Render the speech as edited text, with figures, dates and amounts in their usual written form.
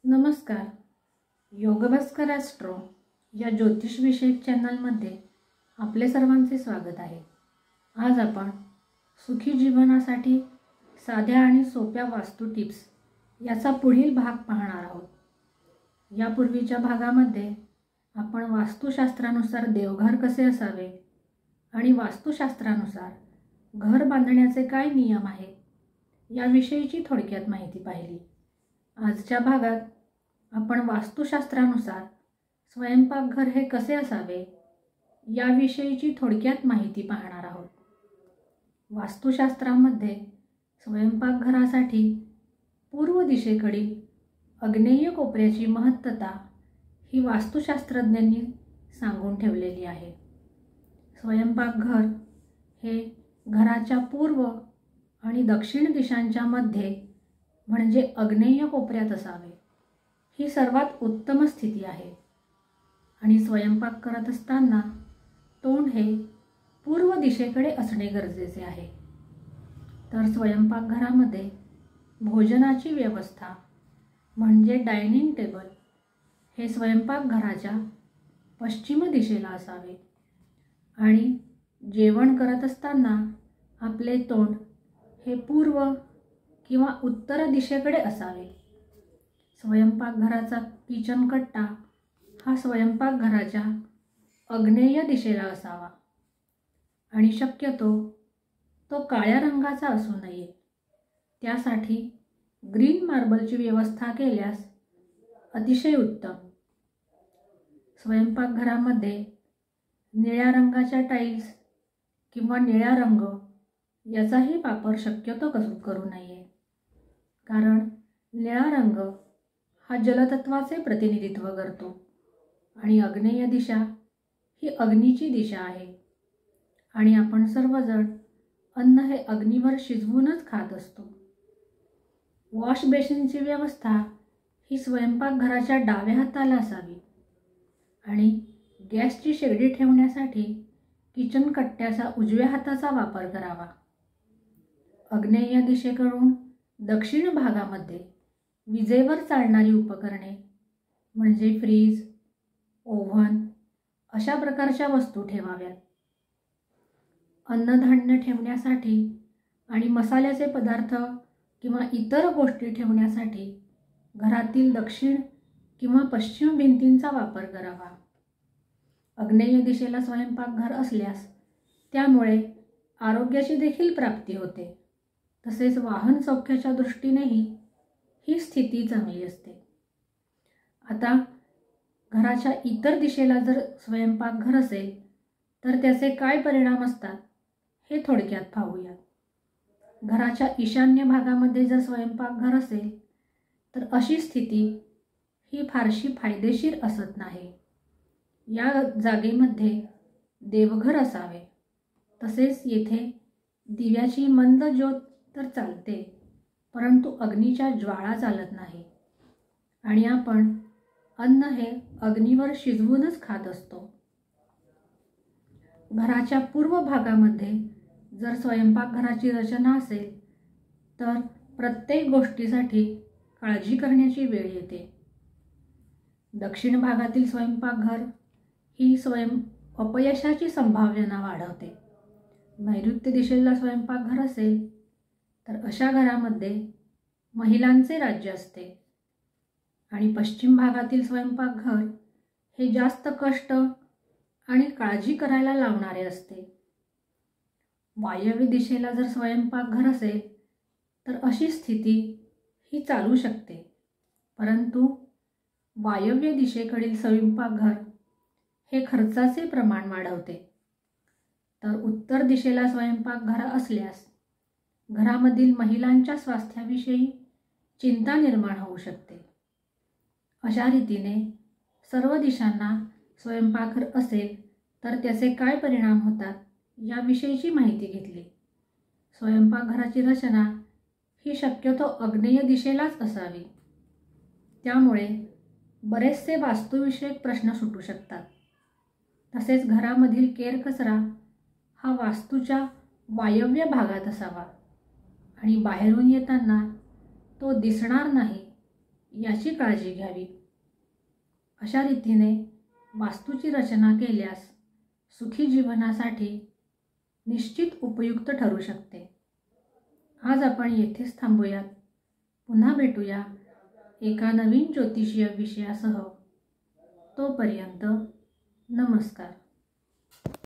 नमस्कार. योगभास्कर ॲस्ट्रो या ज्योतिषविषयक चॅनलमध्ये आपले सर्वांचे स्वागत आहे. आज आपण सुखी जीवनासाठी साध्या आणि सोप्या वास्तू टिप्स याचा पुढील भाग पाहणार आहोत. यापूर्वीच्या भागामध्ये आपण वास्तुशास्त्रानुसार देवघर कसे असावे आणि वास्तुशास्त्रानुसार घर बांधण्याचे काय नियम आहेत याविषयीची थोडक्यात माहिती पाहिली. आजच्या भागात आपण वास्तुशास्त्रानुसार स्वयंपाकघर हे कसे असावे याविषयीची थोडक्यात माहिती पाहणार आहोत. वास्तुशास्त्रामध्ये स्वयंपाकघरासाठी पूर्व दिशेकडील आग्नेय कोपऱ्याची महत्त्वता ही वास्तुशास्त्रज्ञांनी सांगून ठेवलेली आहे. स्वयंपाकघर हे घराच्या पूर्व आणि दक्षिण दिशांच्या मध्ये म्हणजे आग्नेय कोपऱ्यात असावे ही सर्वात उत्तम स्थिती आहे आणि स्वयंपाक करत असताना तोंड हे पूर्व दिशेकडे असणे गरजेचे आहे. तर स्वयंपाकघरामध्ये भोजनाची व्यवस्था म्हणजे डायनिंग टेबल हे स्वयंपाकघराच्या पश्चिम दिशेला असावे आणि जेवण करत असताना आपले तोंड हे पूर्व किंवा उत्तर दिशेकडे असावे. स्वयंपाकघराचा किचन कट्टा हा स्वयंपाकघराच्या आग्नेय दिशेला असावा आणि शक्यतो तो काळ्या रंगाचा असू नये. त्यासाठी ग्रीन मार्बलची व्यवस्था केल्यास अतिशय उत्तम. स्वयंपाकघरामध्ये निळ्या रंगाच्या टाईल्स किंवा निळा रंग याचाही वापर शक्यतो करू नये, कारण निळा रंग हा जलतत्वाचे प्रतिनिधित्व करतो आणि आग्नेय दिशा ही अग्नीची दिशा आहे आणि आपण सर्वजण अन्न हे अग्नीवर शिजवूनच खात असतो. वॉश बेसिनची व्यवस्था ही स्वयंपाकघराच्या डाव्या हाताला असावी आणि गॅसची शेगडी ठेवण्यासाठी किचन कट्ट्याचा उजव्या हाताचा वापर करावा. आग्नेय दिशेकडून दक्षिण भागामध्ये विजेवर चालणारी उपकरणे म्हणजे फ्रीज, ओव्हन अशा प्रकारच्या वस्तू ठेवाव्यात. अन्नधान्य ठेवण्यासाठी आणि मसाल्याचे पदार्थ किंवा इतर गोष्टी ठेवण्यासाठी घरातील दक्षिण किंवा पश्चिम भिंतींचा वापर करावा. आग्नेय दिशेला स्वयंपाकघर असल्यास त्यामुळे आरोग्याची देखील प्राप्ती होते. तसेच वाहन सौख्याच्या दृष्टीनेही ही स्थिती चांगली असते. आता घराच्या इतर दिशेला जर स्वयंपाकघर असेल तर त्याचे काय परिणाम असतात हे थोडक्यात पाहूया. घराच्या ईशान्य भागामध्ये जर स्वयंपाकघर असेल तर अशी स्थिती ही फारशी फायदेशीर असत नाही. या जागेमध्ये देवघर असावे. तसेच येथे दिव्याची मंद ज्योत तर चालते, परंतु अग्नीच्या ज्वाळा चालत नाही आणि आपण अन्न हे अग्नीवर शिजवूनच खात असतो. घराच्या पूर्व भागामध्ये जर स्वयंपाकघराची रचना असेल तर प्रत्येक गोष्टीसाठी काळजी करण्याची वेळ येते. दक्षिण भागातील स्वयंपाकघर ही अपयशाची संभावना वाढवते. नैऋत्य दिशेला स्वयंपाकघर असेल तर अशा घरामध्ये महिलांचे राज्य असते आणि पश्चिम भागातील स्वयंपाकघर हे जास्त कष्ट आणि काळजी करायला लावणारे असते. वायव्य दिशेला जर स्वयंपाकघर असेल तर अशी स्थिती ही चालू शकते, परंतु वायव्य दिशेकडील स्वयंपाकघर हे खर्चाचे प्रमाण वाढवते. तर उत्तर दिशेला स्वयंपाकघर असल्यास घरामधील महिलांच्या स्वास्थ्याविषयी चिंता निर्माण होऊ शकते. अशा रीतीने सर्व दिशांना स्वयंपाकघर असेल तर त्याचे काय परिणाम होतात याविषयीची माहिती घेतली. स्वयंपाकघराची रचना ही शक्यतो आग्नेय दिशेलाच असावी. त्यामुळे बरेचसे वास्तुविषयक प्रश्न सुटू शकतात. तसेच घरामधील केरकचरा हा वास्तूच्या वायव्य भागात असावा आणि बाहेरून येताना तो दिसणार नाही याची काळजी घ्यावी. अशा रीतीने वास्तूची रचना केल्यास सुखी जीवनासाठी निश्चित उपयुक्त ठरू शकते. आज आपण येथेच थांबूयात. पुन्हा भेटूया एका नवीन ज्योतिषीय विषयासह. तोपर्यंत नमस्कार.